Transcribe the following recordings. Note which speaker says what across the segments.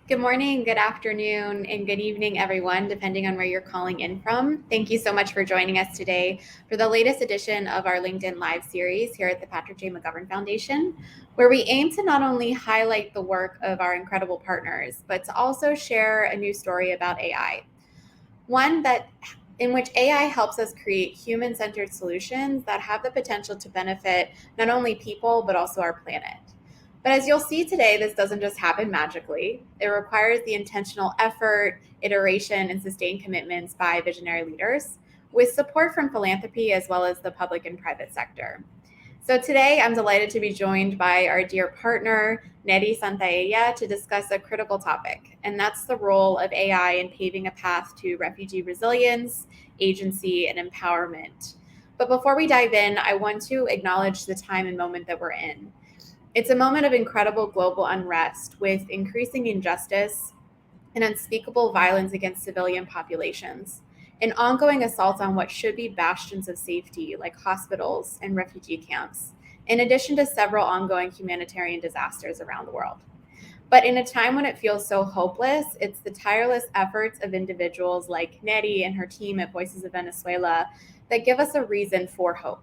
Speaker 1: Good morning, good afternoon, and good evening, everyone, depending on where you're calling in from. Thank you so much for joining us today for the latest edition of our LinkedIn Live series here at the Patrick J. McGovern Foundation, where we aim to not only highlight the work of our incredible partners, but to also share a new story about AI. One that in which AI helps us create human-centered solutions that have the potential to benefit not only people, but also our planet. But as you'll see today, this doesn't just happen magically. It requires the intentional effort, iteration, and sustained commitments by visionary leaders with support from philanthropy as well as the public and private sector. So today, I'm delighted to be joined by our dear partner, Nery Santaella, to discuss a critical topic, and that's the role of AI in paving a path to refugee resilience, agency, and empowerment. But before we dive in, I want to acknowledge the time and moment that we're in. It's a moment of incredible global unrest with increasing injustice and unspeakable violence against civilian populations, and ongoing assaults on what should be bastions of safety like hospitals and refugee camps, in addition to several ongoing humanitarian disasters around the world. But in a time when it feels so hopeless, it's the tireless efforts of individuals like Nery and her team at Voices of Venezuela that give us a reason for hope.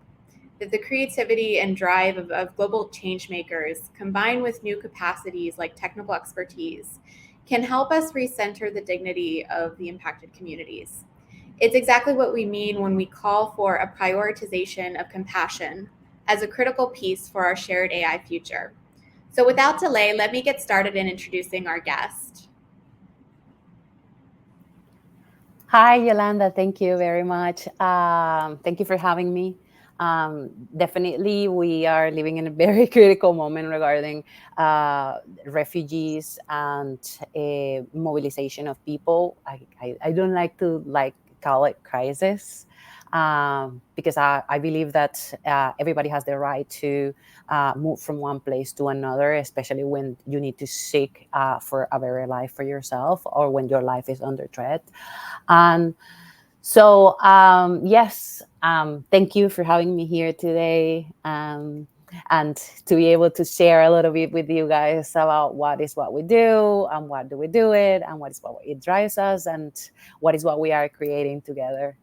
Speaker 1: That the creativity and drive of global change makers, combined with new capacities like technical expertise, can help us recenter the dignity of the impacted communities. It's exactly what we mean when we call for a prioritization of compassion as a critical piece for our shared AI future. So, without delay, let me get started in introducing our guest.
Speaker 2: Hi, Yolanda. Thank you very much. Thank you for having me. Definitely, we are living in a very critical moment regarding refugees and mobilization of people. I don't like to call it crisis because I believe that everybody has the right to move from one place to another, especially when you need to seek for a better life for yourself or when your life is under threat. And yes, thank you for having me here today. And to be able to share a little bit with you guys about what we do and what do we do it and what is what it drives us and what is what we are creating together.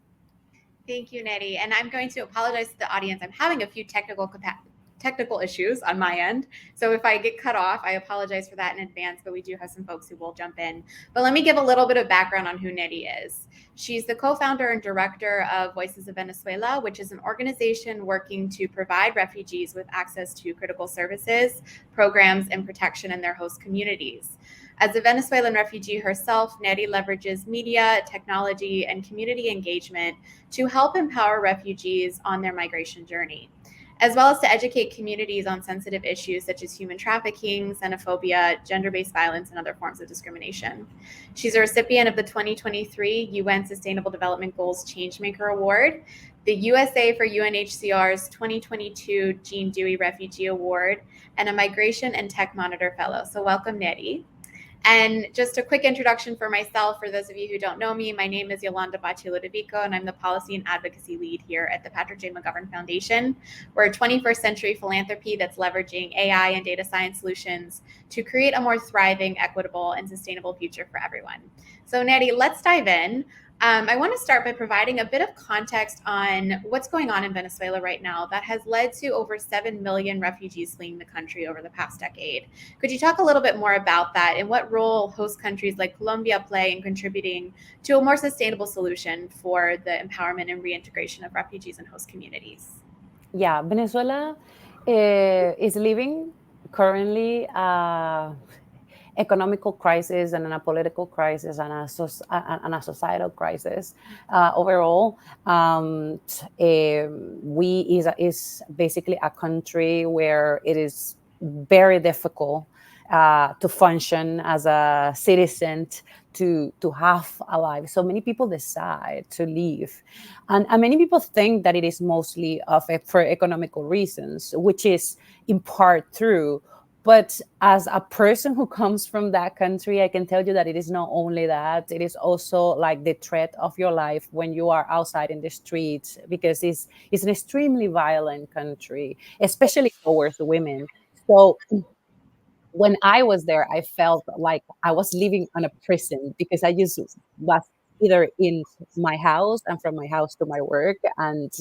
Speaker 1: Thank you, Nery. And I'm going to apologize to the audience. I'm having a few technical issues on my end. So if I get cut off, I apologize for that in advance, but we do have some folks who will jump in. But let me give a little bit of background on who Nery is. She's the co-founder and director of Voices of Venezuela, which is an organization working to provide refugees with access to critical services, programs, and protection in their host communities. As a Venezuelan refugee herself, Nery leverages media, technology, and community engagement to help empower refugees on their migration journey, as well as to educate communities on sensitive issues such as human trafficking, xenophobia, gender-based violence, and other forms of discrimination. She's a recipient of the 2023 UN Sustainable Development Goals Changemaker Award, the USA for UNHCR's 2022 Jean Dewey Refugee Award, and a Migration and Tech Monitor Fellow. So welcome, Nery. And just a quick introduction for myself, for those of you who don't know me, my name is Yolanda Botti-Lodovico, and I'm the Policy and Advocacy Lead here at the Patrick J. McGovern Foundation. We're a 21st century philanthropy that's leveraging AI and data science solutions to create a more thriving, equitable, and sustainable future for everyone. So, Nery, let's dive in. I want to start by providing a bit of context on what's going on in Venezuela right now that has led to over 7 million refugees fleeing the country over the past decade. Could you talk a little bit more about that and what role host countries like Colombia play in contributing to a more sustainable solution for the empowerment and reintegration of refugees and host communities?
Speaker 2: Yeah, Venezuela is living currently economical crisis and a political crisis and a societal crisis overall. We is basically a country where it is very difficult to function as a citizen, to have a life. So many people decide to leave, and many people think that it is mostly for economical reasons, which is in part true. But as a person who comes from that country, I can tell you that it is not only that, it is also like the threat of your life when you are outside in the streets, because it's an extremely violent country, especially towards women. So when I was there, I felt like I was living on a prison because I just was either in my house and from my house to my work, and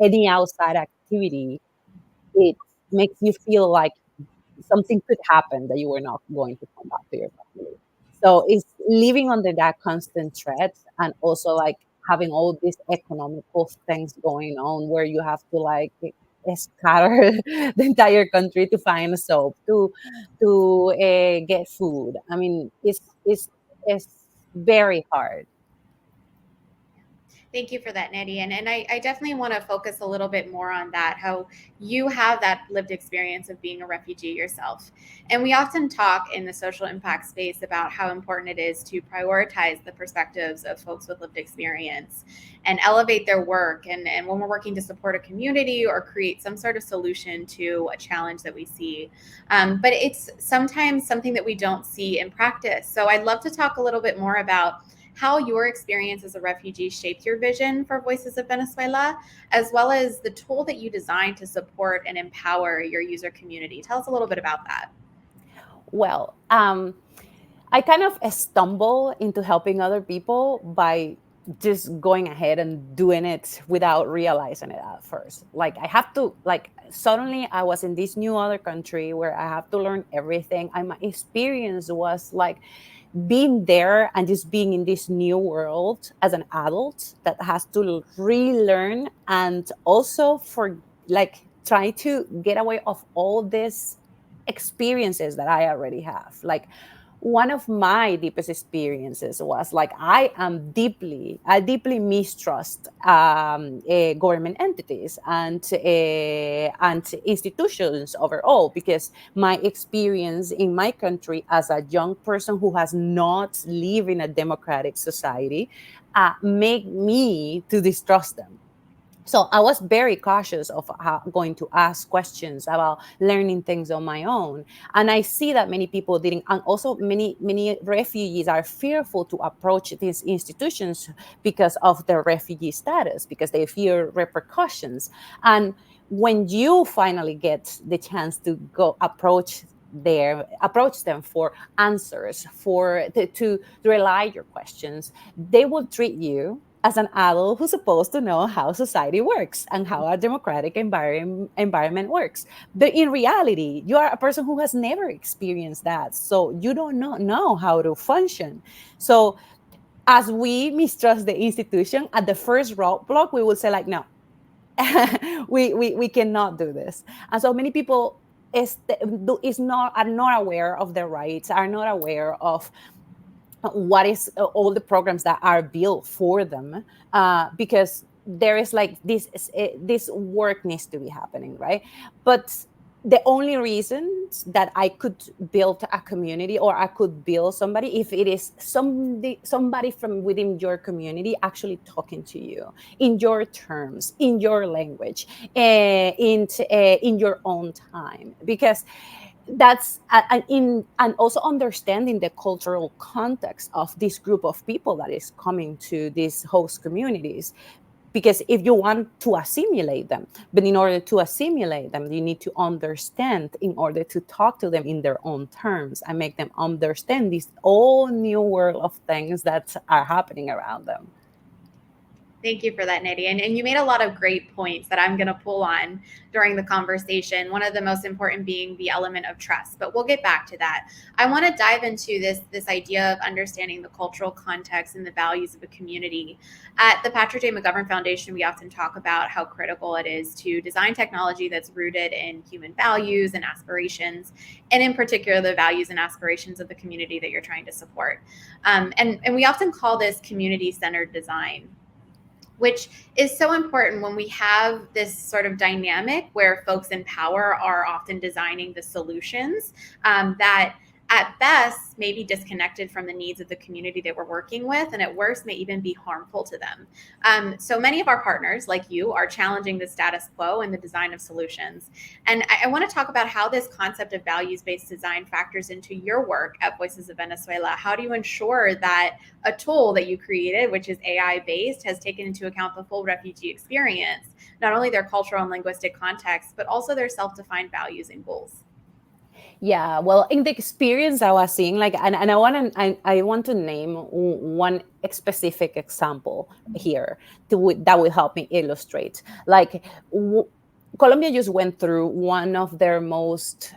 Speaker 2: any outside activity, it makes you feel like something could happen that you were not going to come back to your family. So it's living under that constant threat, and also like having all these economical things going on where you have to like scatter the entire country to find soap to get food. I mean, it's very hard.
Speaker 1: Thank you for that, Nery. And I definitely want to focus a little bit more on that, how you have that lived experience of being a refugee yourself. And we often talk in the social impact space about how important it is to prioritize the perspectives of folks with lived experience and elevate their work. And when we're working to support a community or create some sort of solution to a challenge that we see. But it's sometimes something that we don't see in practice. So I'd love to talk a little bit more about how your experience as a refugee shaped your vision for Voices of Venezuela, as well as the tool that you designed to support and empower your user community. Tell us a little bit about that.
Speaker 2: Well, I kind of stumble into helping other people by just going ahead and doing it without realizing it at first. Like I have to like suddenly I was in this new other country where I have to learn everything. And my experience was like being there and just being in this new world as an adult that has to relearn, and also for like try to get away of all these experiences that I already have. Like one of my deepest experiences was like I deeply mistrust government entities and institutions overall, because my experience in my country as a young person who has not lived in a democratic society make me to distrust them. So I was very cautious of how, going to ask questions about learning things on my own. And I see that many people didn't, and also many refugees are fearful to approach these institutions because of their refugee status, because they fear repercussions. And when you finally get the chance to go approach them for answers, to rely your questions, they will treat you as an adult who's supposed to know how society works and how a democratic environment works. But in reality, you are a person who has never experienced that. So you don't know how to function. So as we mistrust the institution, at the first roadblock, we will say like, no, we cannot do this. And so many people are not aware of their rights, are not aware of what is all the programs that are built for them, because there is like this work needs to be happening, right? But the only reasons that I could build a community or I could build somebody, if it is somebody from within your community actually talking to you in your terms, in your language, in your own time. Because that's and also understanding the cultural context of this group of people that is coming to these host communities. Because if you want to assimilate them, but in order to assimilate them, you need to understand in order to talk to them in their own terms and make them understand this all new world of things that are happening around them.
Speaker 1: Thank you for that, Nery. And you made a lot of great points that I'm going to pull on during the conversation. One of the most important being the element of trust, but we'll get back to that. I want to dive into this idea of understanding the cultural context and the values of a community. At the Patrick J. McGovern Foundation, we often talk about how critical it is to design technology that's rooted in human values and aspirations, and in particular, the values and aspirations of the community that you're trying to support. And we often call this community-centered design, which is so important when we have this sort of dynamic where folks in power are often designing the solutions that at best may be disconnected from the needs of the community that we're working with, and at worst may even be harmful to them. So many of our partners, like you, are challenging the status quo in the design of solutions. And I want to talk about how this concept of values-based design factors into your work at Voices of Venezuela. How do you ensure that a tool that you created, which is AI-based, has taken into account the full refugee experience, not only their cultural and linguistic context, but also their self-defined values and goals?
Speaker 2: Yeah, well, in the experience I was seeing, like, and I want to name one specific example here that will help me illustrate. Like, Colombia just went through one of their most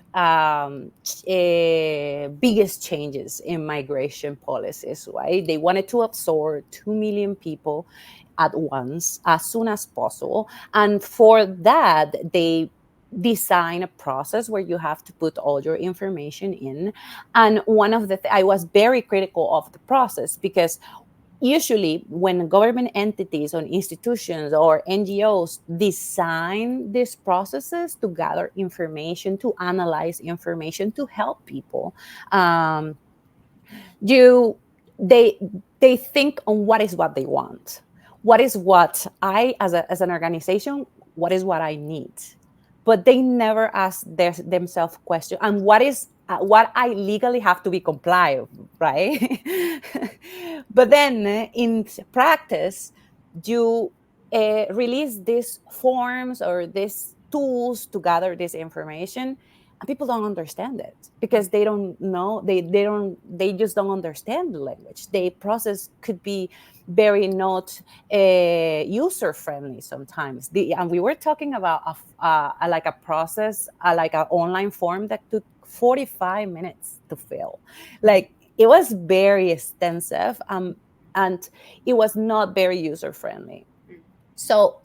Speaker 2: biggest changes in migration policies. Right, they wanted to absorb 2 million people at once as soon as possible, and for that they design a process where you have to put all your information in. And one of the I was very critical of the process, because usually when government entities or institutions or NGOs design these processes to gather information, to analyze information, to help people, um, you they they think on what they want, what is what I, as an organization, what is what I need, but they never ask themselves question, and what I legally have to be compliant, right? But then in practice, you release these forms or these tools to gather this information, and people don't understand it because they don't know, they just don't understand the language. The process could be very not user friendly sometimes. And we were talking about like a process, like an online form that took 45 minutes to fill. Like, it was very extensive, and it was not very user friendly. So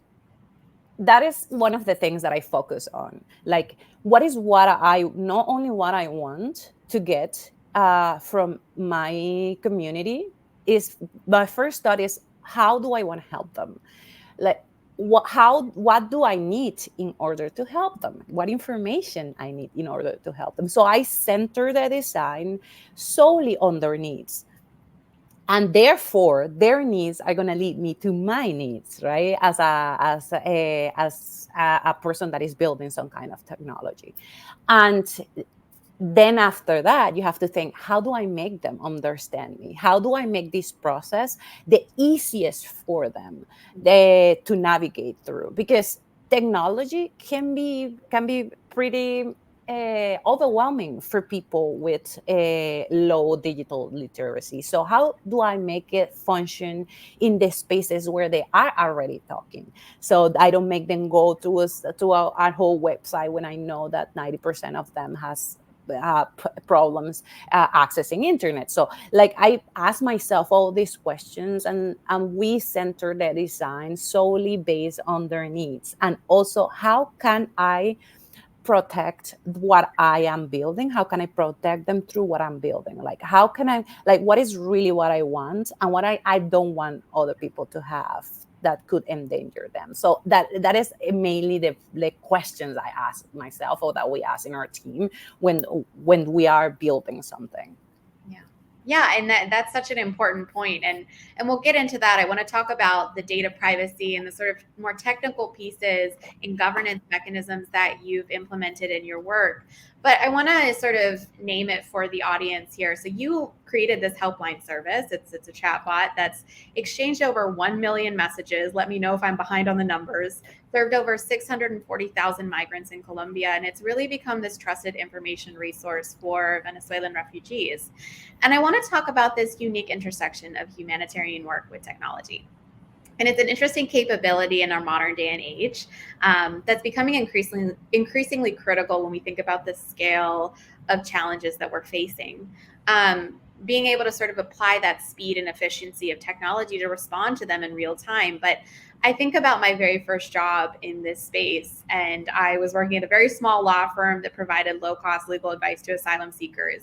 Speaker 2: that is one of the things that I focus on. Like, what is what I, not only what I want to get from my community, is my first thought is, how do I want to help them? Like, what do I need in order to help them? What information I need in order to help them? So I center the design solely on their needs, and therefore their needs are going to lead me to my needs, right, as a person that is building some kind of technology. And then after that, you have to think, how do I make them understand me? How do I make this process the easiest for them to navigate through? Because technology can be pretty overwhelming for people with low digital literacy. So how do I make it function in the spaces where they are already talking? So I don't make them go to a whole website when I know that 90% of them has problems accessing internet. So, like, I ask myself all these questions, and we center the design solely based on their needs, and also how can I protect what I am building? How can I protect them through what I'm building? Like, how can I, like, what is really what I want and what I don't want other people to have that could endanger them? So that is mainly the questions I ask myself, or that we ask in our team when we are building something.
Speaker 1: Yeah, and that's such an important point, and we'll get into that. I want to talk about the data privacy and the sort of more technical pieces and governance mechanisms that you've implemented in your work. But I want to sort of name it for the audience here. So you created this helpline service. It's a chatbot that's exchanged over 1 million messages. Let me know if I'm behind on the numbers. Served over 640,000 migrants in Colombia, and it's really become this trusted information resource for Venezuelan refugees. And I want to talk about this unique intersection of humanitarian work with technology. And it's an interesting capability in our modern day and age that's becoming increasingly critical when we think about the scale of challenges that we're facing. Being able to sort of apply that speed and efficiency of technology to respond to them in real time. But I think about my very first job in this space, and I was working at a very small law firm that provided low cost legal advice to asylum seekers.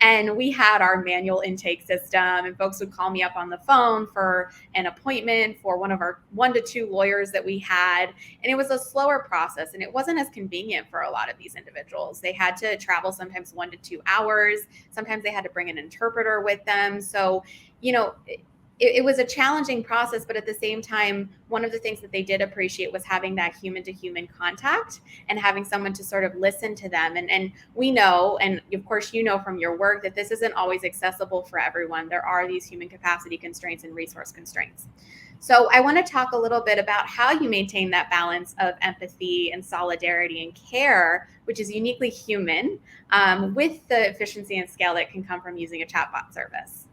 Speaker 1: And we had our manual intake system, and folks would call me up on the phone for an appointment for one of our 1 to 2 lawyers that we had. And it was a slower process, and it wasn't as convenient for a lot of these individuals. They had to travel sometimes 1 to 2 hours. Sometimes they had to bring an interpreter with them. So, you know, it was a challenging process, but at the same time, one of the things that they did appreciate was having that human to human contact and having someone to sort of listen to them. And we know, and of course, you know from your work, that this isn't always accessible for everyone. There are these human capacity constraints and resource constraints. So I want to talk a little bit about how you maintain that balance of empathy and solidarity and care, which is uniquely human, with the efficiency and scale that can come from using a chatbot service.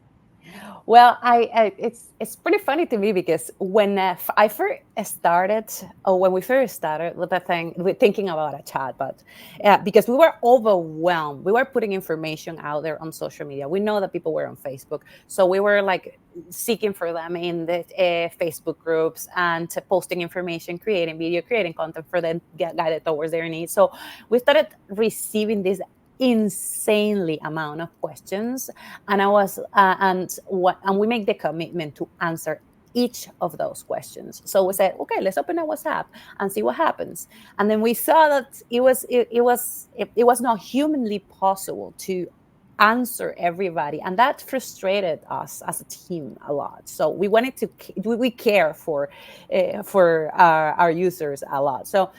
Speaker 2: Well, it's pretty funny to me because when I first started, or when we first started with the thing, with thinking about a chatbot, because we were overwhelmed. We were putting information out there on social media. We know that people were on Facebook, so we were like seeking for them in the Facebook groups and posting information, creating video, creating content for them, get guided towards their needs. So we started receiving this insanely amount of questions, and I was and we make the commitment to answer each of those questions. So we said, okay, let's open a WhatsApp and see what happens. And then we saw that it was not humanly possible to answer everybody, and that frustrated us as a team a lot. So we wanted to we care for our users a lot. So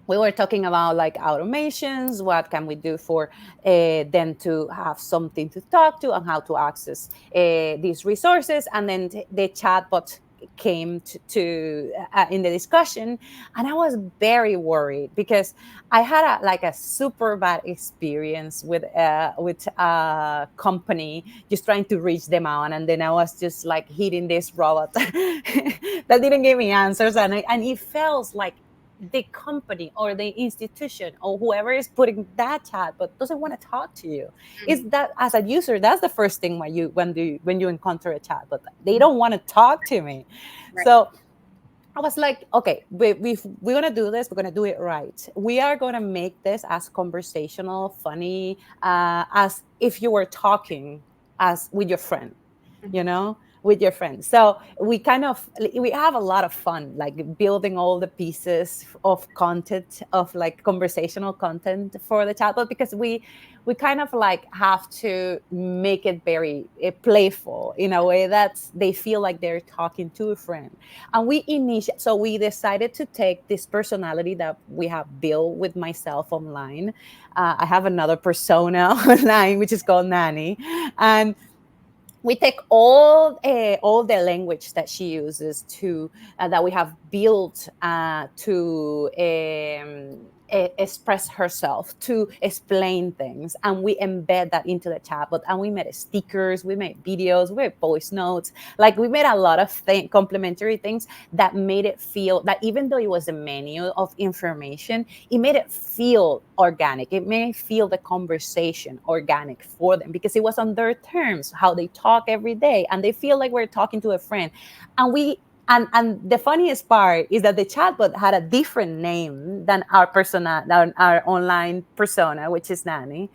Speaker 2: we were talking about like automations, what can we do for them to have something to talk to and how to access these resources. And then the chatbot came to in the discussion, and I was very worried because I had like a super bad experience with a company just trying to reach them out, and then I was just like hitting this robot that didn't give me answers, and it felt like the company or the institution or whoever is putting that chat but doesn't want to talk to you. Is that, as a user, that's the first thing when you encounter a chat, but they don't want to talk to me.
Speaker 1: Right.
Speaker 2: So I was like, okay, we're going to do this. We're going to do it right. We are going to make this as conversational, funny, as if you were talking as with your friend, you know, with your friends. So we have a lot of fun, like building all the pieces of content, of like conversational content for the chatbot, because we kind of like have to make it very playful in a way that they feel like they're talking to a friend. And so we decided to take this personality that we have built with myself online. I have another persona online which is called Nanny, and we take all the language that she uses to that we have built to express herself, to explain things, and we embed that into the chatbot. And we made stickers, we made videos, we made voice notes. Like we made a lot of complementary things that made it feel that even though it was a menu of information, it made it feel organic. It made it feel the conversation organic for them because it was on their terms, how they talk every day, and they feel like we're talking to a friend. And the funniest part is that the chatbot had a different name than than our online persona, which is Nanny,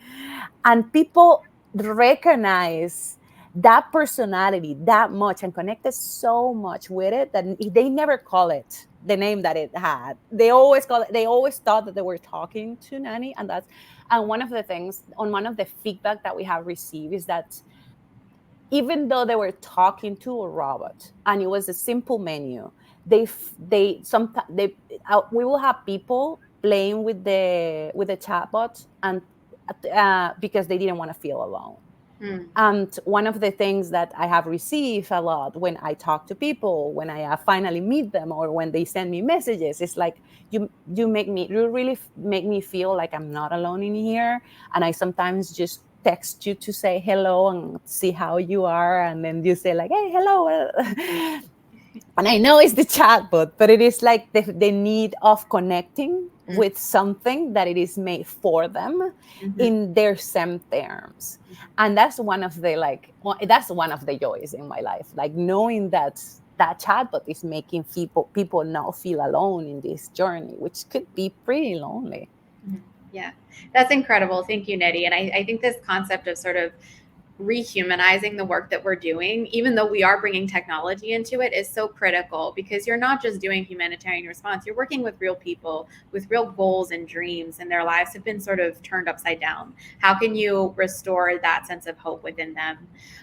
Speaker 2: and people recognize that personality that much and connected so much with it that they never call it the name that it had. They always call it. They always thought that they were talking to Nanny, and one of the things on one of the feedback that we have received is that even though they were talking to a robot and it was a simple menu, they sometimes we will have people playing with the chatbot, and because they didn't want to feel alone. And one of the things that I have received a lot when I talk to people, when I finally meet them, or when they send me messages, is like, you really make me feel like I'm not alone in here. And I sometimes just text you to say hello and see how you are, and then you say like, hey, hello. And I know it's the chatbot, but it is like the need of connecting with something that it is made for them in their same terms. And that's one of the joys in my life, like knowing that that chatbot is making people not feel alone in this journey, which could be pretty lonely.
Speaker 1: Yeah, that's incredible. Thank you, Nery. And I think this concept of sort of rehumanizing the work that we're doing, even though we are bringing technology into it, is so critical, because you're not just doing humanitarian response, you're working with real people with real goals and dreams, and their lives have been sort of turned upside down. How can you restore that sense of hope within them?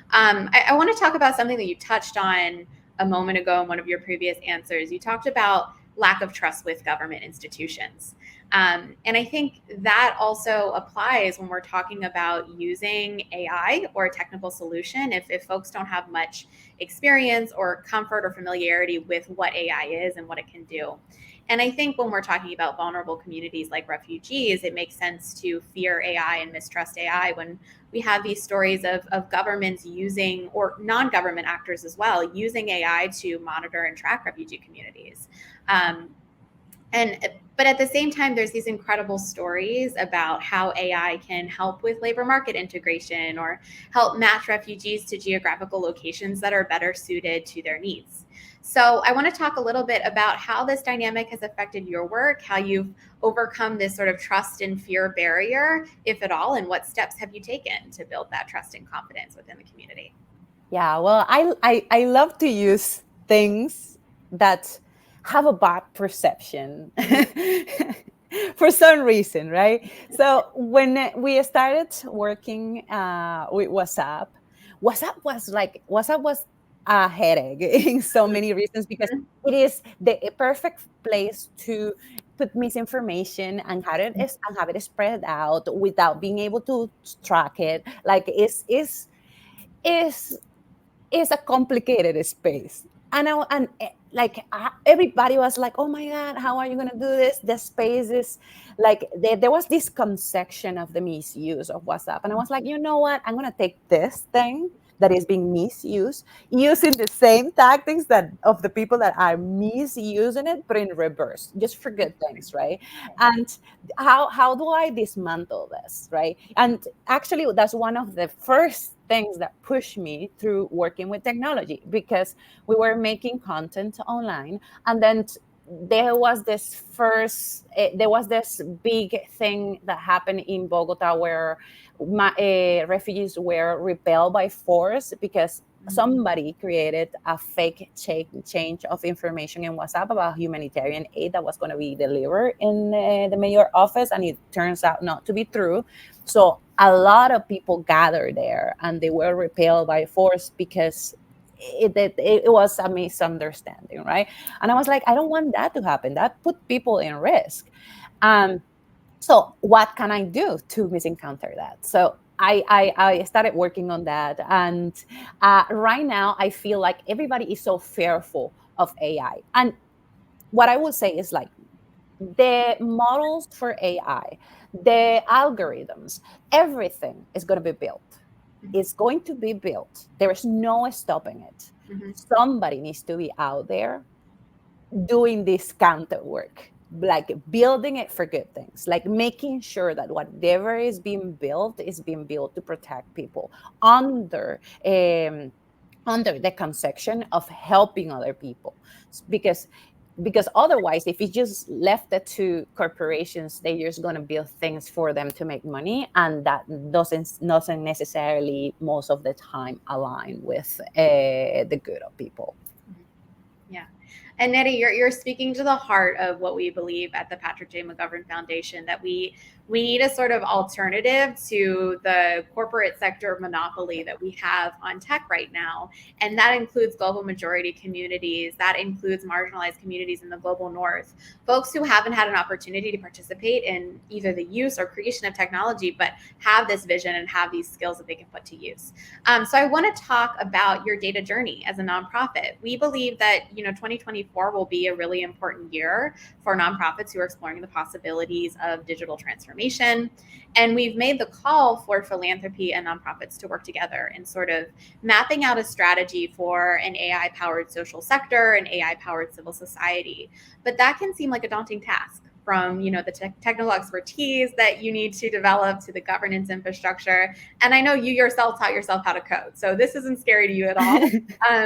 Speaker 1: I want to talk about something that you touched on a moment ago in one of your previous answers. You talked about lack of trust with government institutions. And I think that also applies when we're talking about using AI or a technical solution. If folks don't have much experience or comfort or familiarity with what AI is and what it can do. And I think when we're talking about vulnerable communities like refugees, it makes sense to fear AI and mistrust AI when we have these stories of governments using, or non-government actors as well, using AI to monitor and track refugee communities. But at the same time, there's these incredible stories about how AI can help with labor market integration or help match refugees to geographical locations that are better suited to their needs. So I want to talk a little bit about how this dynamic has affected your work, how you've overcome this sort of trust and fear barrier, if at all, and what steps have you taken to build that trust and confidence within the community?
Speaker 2: Yeah, well, I love to use things that have a bad perception for some reason, right? So when we started working with WhatsApp was a headache in so many reasons because it is the perfect place to put misinformation and have it spread out without being able to track it. Like is is a complicated space. Everybody was like, "Oh my God, how are you going to do this?" The space is like there was this conception of the misuse of WhatsApp, and I was like, you know what? I'm going to take this thing that is being misused, using the same tactics that of the people that are misusing it, but in reverse, just for good things, right? And how do I dismantle this, right? And actually, that's one of the first things that pushed me through working with technology, because we were making content online, and then there was this big thing that happened in Bogota where refugees were repelled by force because somebody created a fake change of information in WhatsApp about humanitarian aid that was going to be delivered in the mayor office, and it turns out not to be true. So a lot of people gathered there, and they were repelled by force because it was a misunderstanding, right? And I was like, I don't want that to happen. That put people in risk. Um, so what can I do to misencounter that? So I started working on that, and right now I feel like everybody is so fearful of AI. And what I will say is like the models for AI, the algorithms, everything is going to be built. It's going to be built. There is no stopping it.
Speaker 1: Mm-hmm.
Speaker 2: Somebody needs to be out there doing this counter work, like building it for good things, like making sure that whatever is being built to protect people under under the conception of helping other people. Because otherwise, if you just left it to corporations, they're just going to build things for them to make money, and that doesn't necessarily most of the time align with the good of people.
Speaker 1: Yeah. And Nery, you're speaking to the heart of what we believe at the Patrick J. McGovern Foundation, that we need a sort of alternative to the corporate sector monopoly that we have on tech right now. And that includes global majority communities, that includes marginalized communities in the global north, folks who haven't had an opportunity to participate in either the use or creation of technology, but have this vision and have these skills that they can put to use. So I want to talk about your data journey as a nonprofit. We believe that 2024 will be a really important year for nonprofits who are exploring the possibilities of digital transformation. And we've made the call for philanthropy and nonprofits to work together in sort of mapping out a strategy for an AI-powered social sector, an AI-powered civil society. But that can seem like a daunting task, from the technical expertise that you need to develop to the governance infrastructure. And I know you yourself taught yourself how to code, so this isn't scary to you at all.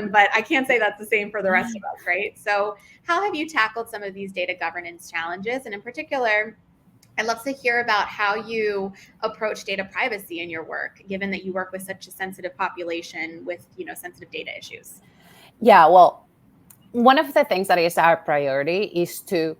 Speaker 1: But I can't say that's the same for the rest of us, right? So how have you tackled some of these data governance challenges? And in particular, I'd love to hear about how you approach data privacy in your work, given that you work with such a sensitive population with sensitive data issues.
Speaker 2: Yeah, well, one of the things that is our priority is to,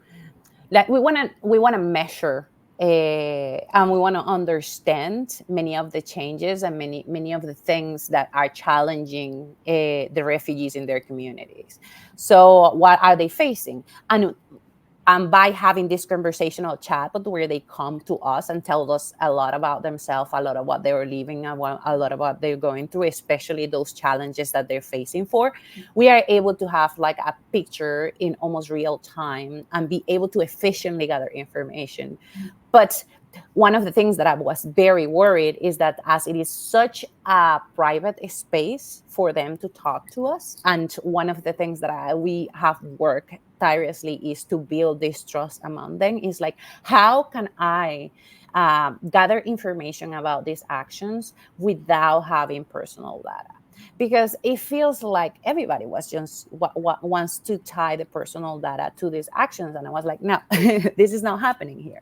Speaker 2: like, we want to measure and we want to understand many of the changes and many of the things that are challenging the refugees in their communities. So what are they facing? And by having this conversational chat, but where they come to us and tell us a lot about themselves, a lot of what they were living, a lot of what they're going through, especially those challenges that they're facing for, we are able to have like a picture in almost real time and be able to efficiently gather information. But one of the things that I was very worried is that as it is such a private space for them to talk to us, and one of the things that we have worked tirelessly is to build this trust among them, is like, how can I gather information about these actions without having personal data? Because it feels like everybody was just wants to tie the personal data to these actions, and I was like, no, this is not happening here.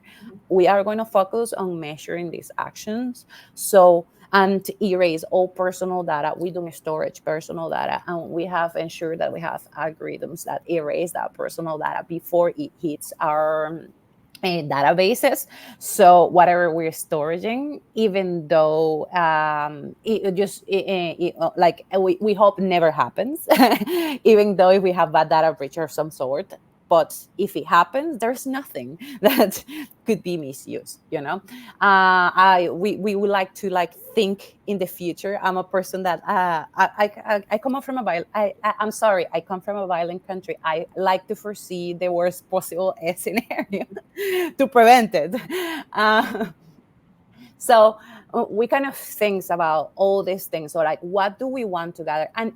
Speaker 2: We are going to focus on measuring these actions, so and to erase all personal data. We don't storage personal data, and we have ensured that we have algorithms that erase that personal data before it hits our databases. So whatever we're storing, even though like we hope never happens, even though if we have bad data breach of some sort, but if it happens, there's nothing that could be misused, you know. We would like to like think in the future. I'm a person that I come up from a violent, I'm sorry, I come from a violent country. I like to foresee the worst possible scenario to prevent it. Uh, so we kind of think about all these things. So like, what do we want to gather? And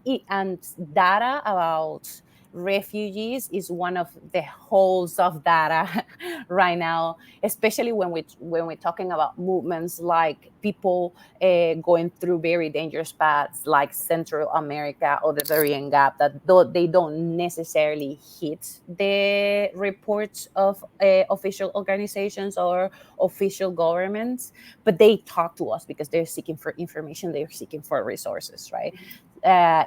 Speaker 2: data about refugees is one of the holes of data right now, especially when we're talking about movements like people going through very dangerous paths like Central America or the Darien Gap, that though they don't necessarily hit the reports of official organizations or official governments, but they talk to us because they're seeking for information, they're seeking for resources, right?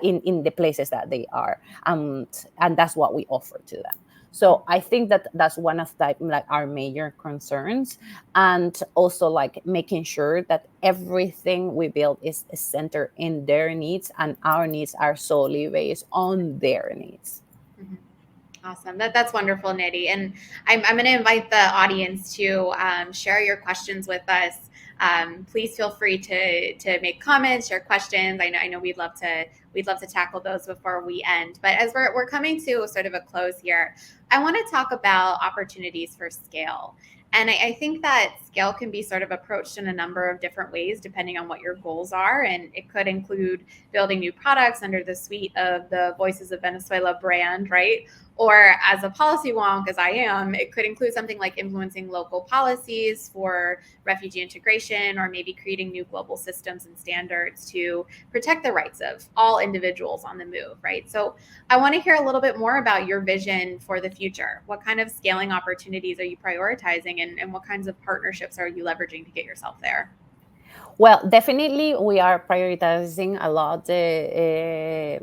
Speaker 2: In the places that they are, and that's what we offer to them. So I think that that's one of like our major concerns, and also like making sure that everything we build is centered in their needs, and our needs are solely based on their needs.
Speaker 1: Awesome. That's wonderful, Nery. And I'm going to invite the audience to share your questions with us. Please feel free to make comments, share questions. I know we'd love to tackle those before we end. But as we're coming to sort of a close here, I want to talk about opportunities for scale. And I think that scale can be sort of approached in a number of different ways depending on what your goals are. And it could include building new products under the suite of the Voices of Venezuela brand, right? Or as a policy wonk, as I am, it could include something like influencing local policies for refugee integration, or maybe creating new global systems and standards to protect the rights of all individuals on the move, right? So I want to hear a little bit more about your vision for the future. What kind of scaling opportunities are you prioritizing, and what kinds of partnerships are you leveraging to get yourself there?
Speaker 2: Well, definitely, we are prioritizing a lot the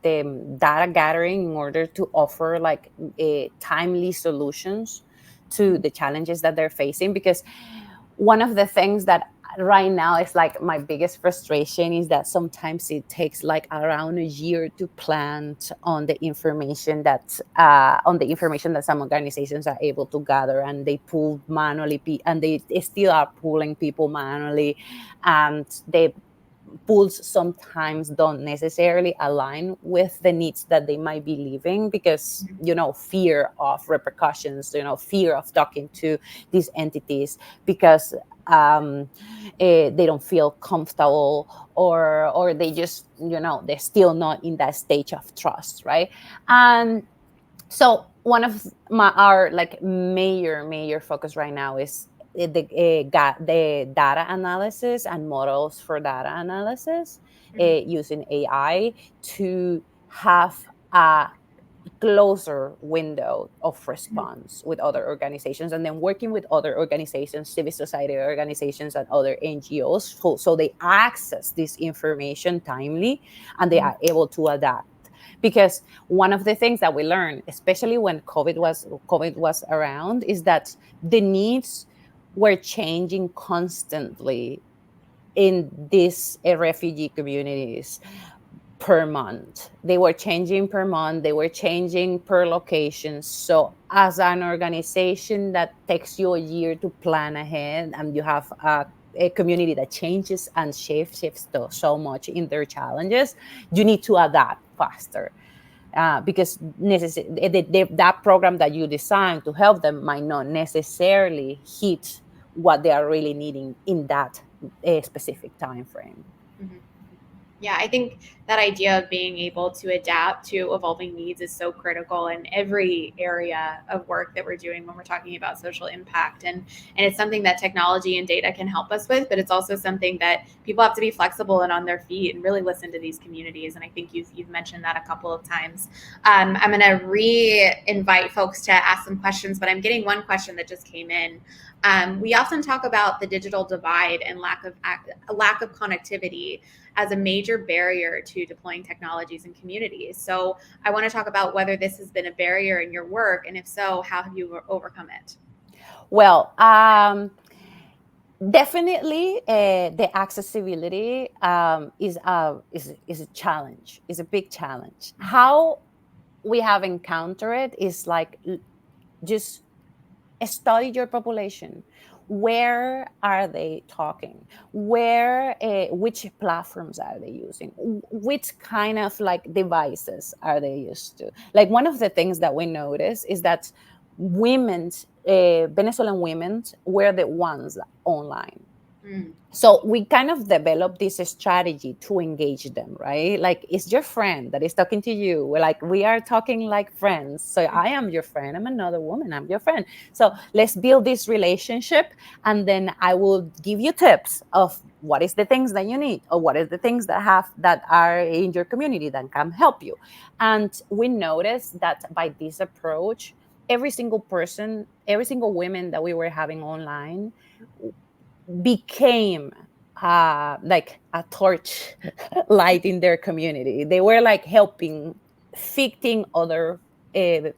Speaker 2: data gathering in order to offer like timely solutions to the challenges that they're facing. Because one of the things that right now is like my biggest frustration is that sometimes it takes like around a year to plant on the information that some organizations are able to gather, and they pull manually and they still are pulling people manually, and they pools sometimes don't necessarily align with the needs that they might be living, because fear of repercussions, fear of talking to these entities, because they don't feel comfortable, or they just they're still not in that stage of trust, right? And so one of our like major focus right now is the data analysis and models for data analysis, using AI to have a closer window of response with other organizations, and then working with other organizations, civil society organizations, and other NGOs, so they access this information timely and they are able to adapt. Because one of the things that we learned, especially when COVID was around, is that the needs were changing constantly in these refugee communities. per month. They were changing per month. They were changing per location. So as an organization that takes you a year to plan ahead, and you have a community that changes and shifts so much in their challenges, you need to adapt faster. Because that program that you design to help them might not necessarily hit what they are really needing in that specific time frame.
Speaker 1: Mhm. Yeah, I think that idea of being able to adapt to evolving needs is so critical in every area of work that we're doing when we're talking about social impact. And it's something that technology and data can help us with, but it's also something that people have to be flexible and on their feet and really listen to these communities. And I think you've mentioned that a couple of times. I'm going to re-invite folks to ask some questions, but I'm getting one question that just came in. We often talk about the digital divide and lack of connectivity as a major barrier to deploying technologies in communities. So I want to talk about whether this has been a barrier in your work, and if so, how have you overcome it?
Speaker 2: Well, definitely, the accessibility is a challenge. Is a big challenge. How we have encountered it is like, just study your population. Where are they talking? Which platforms are they using? Which kind of like devices are they used to? Like, one of the things that we notice is that Venezuelan women were the ones online. So we kind of developed this strategy to engage them, right? Like, it's your friend that is talking to you. We're like, we are talking like friends. So I am your friend. I'm another woman. I'm your friend. So let's build this relationship. And then I will give you tips of what is the things that you need, or what is the things that are in your community that can help you. And we noticed that by this approach, every single person, every single woman that we were having online became like a torch light in their community. They were like helping, fixing other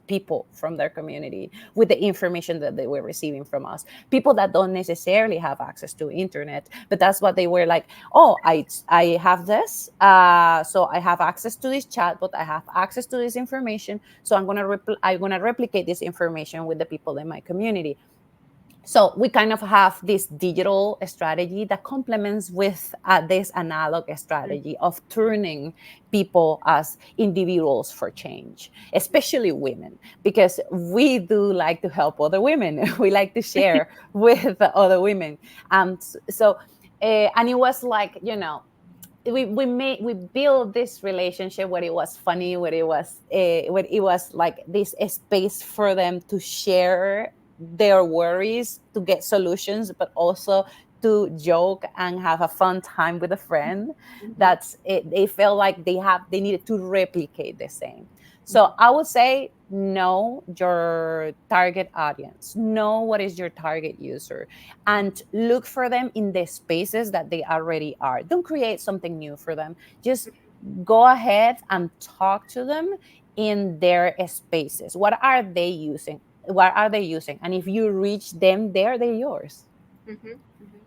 Speaker 2: people from their community with the information that they were receiving from us. People that don't necessarily have access to internet, but that's what they were like. Oh, I have this, so I have access to this chat, but I have access to this information. So I'm gonna replicate this information with the people in my community. So we kind of have this digital strategy that complements with this analog strategy of turning people as individuals for change, especially women, because we do like to help other women. We like to share with other women. And it was like, we built this relationship where it was funny, where it was like this space for them to share their worries, to get solutions, but also to joke and have a fun time with a friend. That's it. They felt like they needed to replicate the same. So I would say, know your target audience, know what is your target user, and look for them in the spaces that they already are. Don't create something new for them. Just go ahead and talk to them in their spaces. What are they using? What are they using? And if you reach them there, they're yours.
Speaker 1: Mm-hmm. Mm-hmm.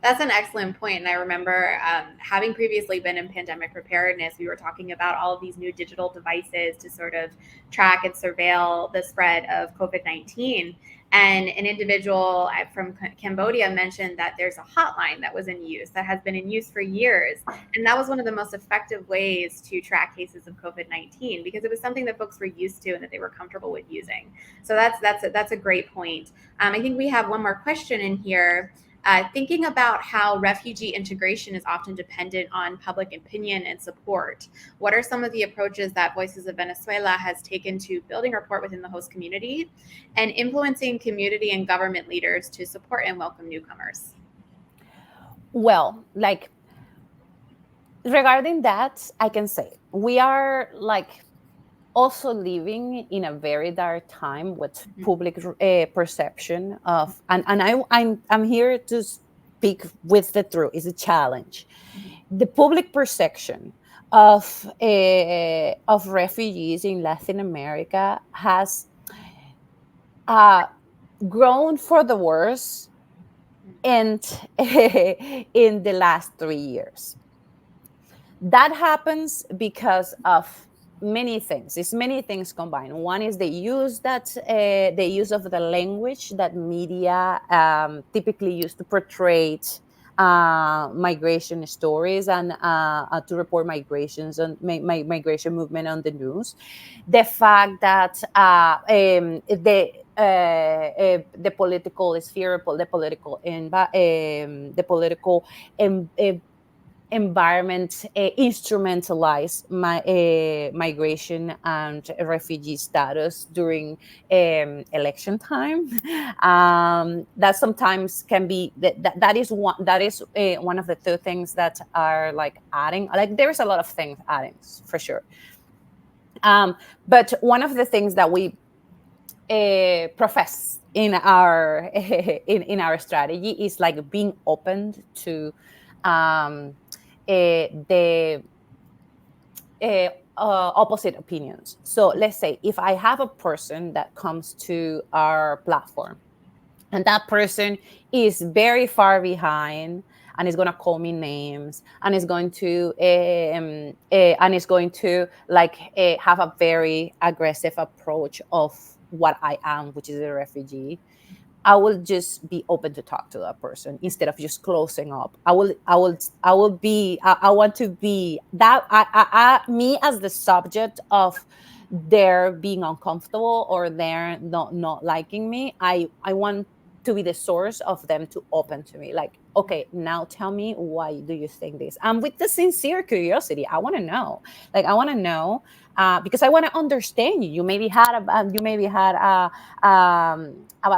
Speaker 1: That's an excellent point. And I remember having previously been in pandemic preparedness, we were talking about all of these new digital devices to sort of track and surveil the spread of COVID-19. And an individual from Cambodia mentioned that there's a hotline that was in use, that has been in use for years. And that was one of the most effective ways to track cases of COVID-19, because it was something that folks were used to and that they were comfortable with using. So that's a great point. I think we have one more question in here. Thinking about how refugee integration is often dependent on public opinion and support, what are some of the approaches that Voices of Venezuela has taken to building rapport within the host community and influencing community and government leaders to support and welcome newcomers?
Speaker 2: Well, like, regarding that, I can say we are like also living in a very dark time with public perception of, and I'm here to speak with the truth. It's a challenge. The public perception of refugees in Latin America has uh, grown for the worse, and in the last 3 years. That happens because of many things. It's many things combined. One is the use of the language that media typically use to portray migration stories and to report migrations and migration movement on the news. The fact that the political sphere, the political um, uh, environment instrumentalize migration and refugee status during election time. That sometimes can be that is one of the two things that are like adding. Like there's a lot of things adding for sure. Um, but one of the things that we profess in our in our strategy is like being open to um, the opposite opinions. So let's say if I have a person that comes to our platform and that person is very far behind and is going to call me names and is going to like have a very aggressive approach of what I am, which is a refugee, I will just be open to talk to that person instead of just closing up. I want to be that me as the subject of their being uncomfortable or their not liking me. I want to be the source of them to open to me. Like, okay, now tell me why do you think this? And with the sincere curiosity, I want to know. Like, I want to know because I want to understand you. You maybe had about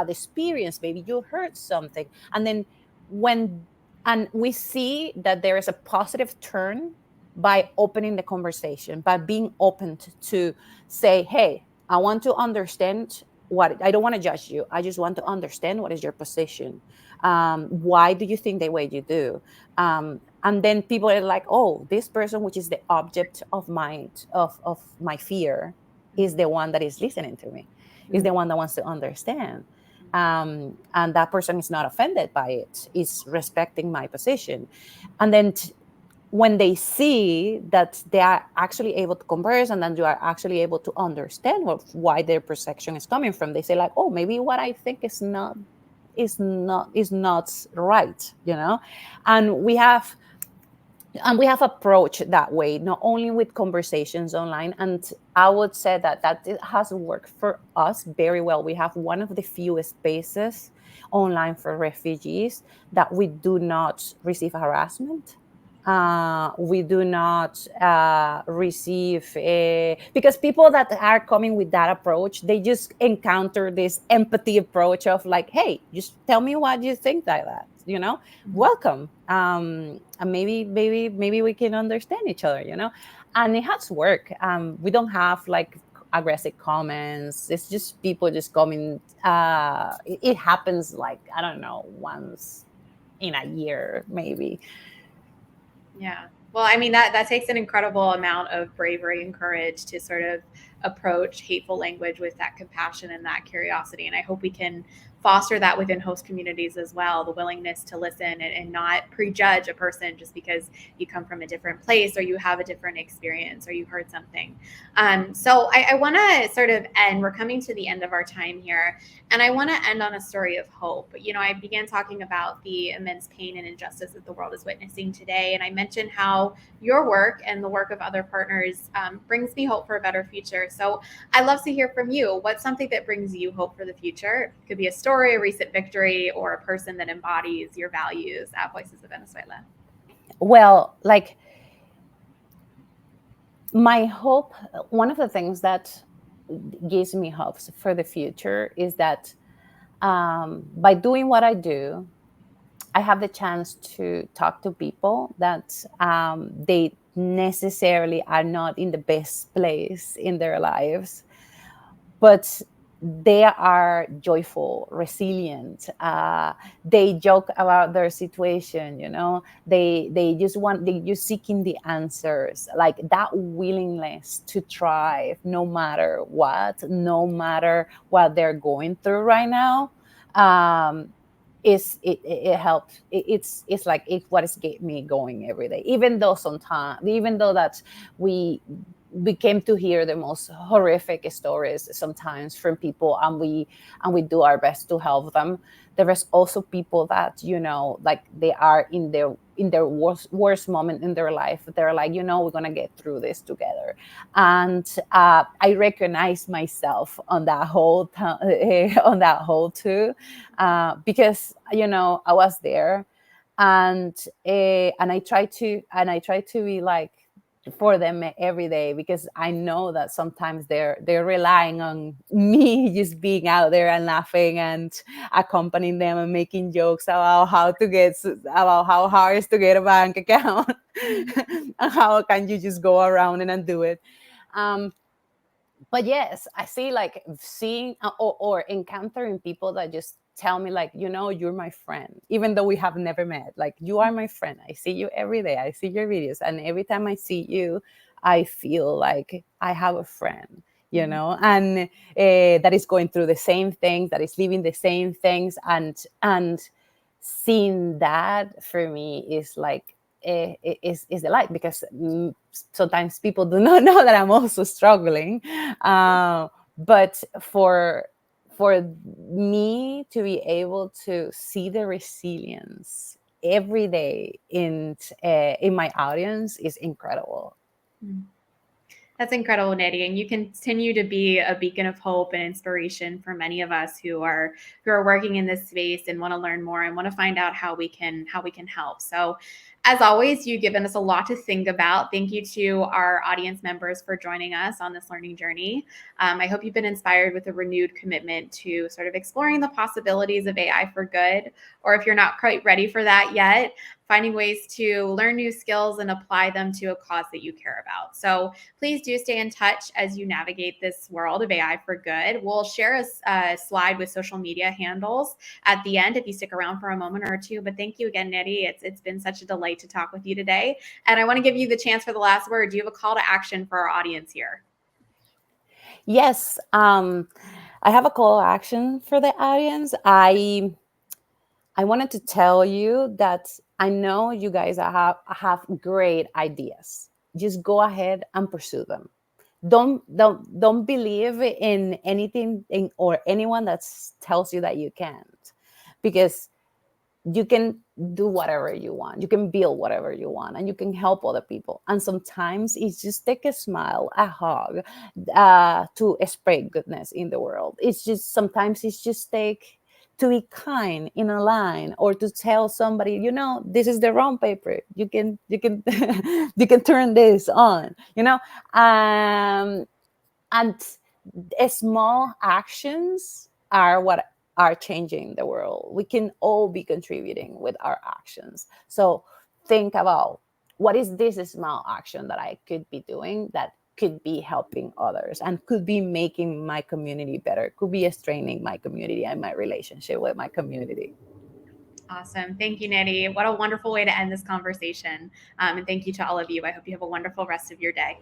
Speaker 2: the experience. Maybe you heard something, and then when and we see that there is a positive turn by opening the conversation, by being open to say, hey, I want to understand what I don't want to judge you. I just want to understand what is your position. Why do you think the way you do? And then people are like, oh, this person, which is the object of my fear, is the one that is listening to me, is the one that wants to understand. And that person is not offended by it, is respecting my position. And then when they see that they are actually able to converse and then you are actually able to understand why their perception is coming from, they say like, oh, maybe what I think is not right, you know. And we have approached that way, not only with conversations online. And I would say that it has worked for us very well. We have one of the fewest spaces online for refugees that we do not receive harassment. We do not receive because people that are coming with that approach, they just encounter this empathy approach of like, hey, just tell me what you think like that, you know. Welcome, and maybe we can understand each other, you know. And it has worked. We don't have like aggressive comments. It's just people just coming. It happens like, I don't know, once in a year maybe.
Speaker 1: Yeah. Well, I mean that takes an incredible amount of bravery and courage to sort of approach hateful language with that compassion and that curiosity. And I hope we can foster that within host communities as well, the willingness to listen and not prejudge a person just because you come from a different place or you have a different experience or you heard something. So I want to sort of end. We're coming to the end of our time here, and I want to end on a story of hope. You know, I began talking about the immense pain and injustice that the world is witnessing today. And I mentioned how your work and the work of other partners brings me hope for a better future. So I'd love to hear from you. What's something that brings you hope for the future? It could be a story, a recent victory, or a person that embodies your values at Voices of Venezuela.
Speaker 2: Well, like my hope, one of the things that gives me hopes for the future is that by doing what I do, I have the chance to talk to people that they necessarily are not in the best place in their lives, but they are joyful, resilient. They joke about their situation, you know. They just seeking the answers, like that willingness to thrive no matter what, no matter what they're going through right now. it helps. It's like what is get me going every day, even though sometimes, even though that we we came to hear the most horrific stories sometimes from people, and we do our best to help them. There is also people that, like, they are in their worst moment in their life. They're like, we're gonna get through this together. And I recognize myself on that whole on that whole too, because I was there. And I try to be like for them every day, because I know that sometimes they're relying on me just being out there and laughing and accompanying them and making jokes about about how hard it is to get a bank account and how can you just go around and do it. um but yes, I see, like, seeing or encountering people that just tell me, like, you're my friend, even though we have never met. Like, you are my friend. I see you every day. I see your videos. And every time I see you, I feel like I have a friend, and that is going through the same things, that is living the same things. And seeing that for me is like, is the light, because sometimes people do not know that I'm also struggling. But for me to be able to see the resilience every day in my audience is incredible.
Speaker 1: That's incredible, Nery, and you continue to be a beacon of hope and inspiration for many of us who are working in this space and want to learn more and want to find out how we can help. So, as always, you've given us a lot to think about. Thank you to our audience members for joining us on this learning journey. I hope you've been inspired with a renewed commitment to sort of exploring the possibilities of AI for good, or if you're not quite ready for that yet, finding ways to learn new skills and apply them to a cause that you care about. So please do stay in touch as you navigate this world of AI for good. We'll share a slide with social media handles at the end if you stick around for a moment or two. But thank you again, Nery. It's been such a delight to talk with you today. And I want to give you the chance for the last word. Do you have a call to action for our audience here?
Speaker 2: Yes, I have a call to action for the audience. I wanted to tell you that I know you guys have great ideas. Just go ahead and pursue them. Don't believe in anything or anyone that tells you that you can't, because you can do whatever you want. You can build whatever you want, and you can help other people. And sometimes it's just take a smile, a hug, to spread goodness in the world. It's just sometimes it's just take to be kind in a line, or to tell somebody, this is the wrong paper. You can you can turn this on. And small actions are what are changing the world. We can all be contributing with our actions. So think about, what is this small action that I could be doing that could be helping others and could be making my community better, could be strengthening my community and my relationship with my community.
Speaker 1: Awesome. Thank you, Nery. What a wonderful way to end this conversation. And thank you to all of you. I hope you have a wonderful rest of your day.